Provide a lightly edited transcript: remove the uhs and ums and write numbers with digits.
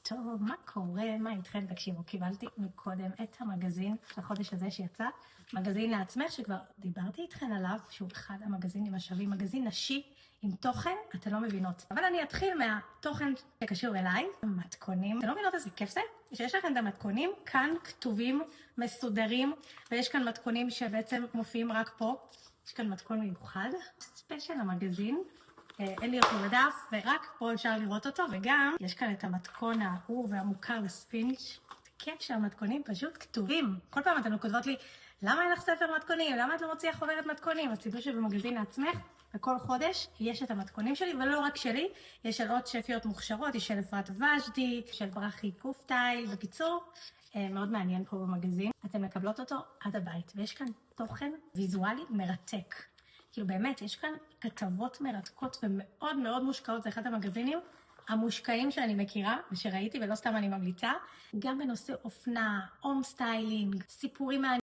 טוב, מה קורה? מה איתכם? תקשיבו, קיבלתי מקודם את המגזין לחודש הזה שיצא, מגזין לעצמך, שכבר דיברתי איתכן עליו, שהוא אחד המגזינים השווים, מגזין נשי עם תוכן, אתן לא מבינות. אבל אני אתחיל מהתוכן שקשור אליי, מתכונים. אתן לא מבינות איזה כיף זה? שיש לכם את המתכונים כאן כתובים, מסודרים, ויש כאן מתכונים שבעצם מופיעים רק פה. יש כאן מתכון מיוחד, ספיישל המגזין. אין לי אותו בדף, ורק פה אפשר לראות אותו, וגם יש כאן את המתכון האהוב והמוכר לספינץ'. כיף שהמתכונים פשוט כתובים. כל פעם אתן כותבות לי, למה אין לך ספר מתכונים? למה את לא מוציאה חוברת מתכונים? אז תדעו שבמגזין לעצמך, וכל חודש יש את המתכונים שלי, ולא רק שלי, יש של עוד שפיות מוכשרות, יש של אפרת וג'די, של ברכי קופטייל. בקיצור, מאוד מעניין פה במגזין. אתן מקבלות אותו עד הבית, ויש כאן תוכן ויזואלי מרתק. כאילו באמת, יש כאן כתבות מרתקות ומאוד מאוד מושקעות, זה אחד המגזינים המושקעים שאני מכירה ושראיתי, ולא סתם אני ממליצה, גם בנושא אופנה, הום סטיילינג, סיפורים מעניינים.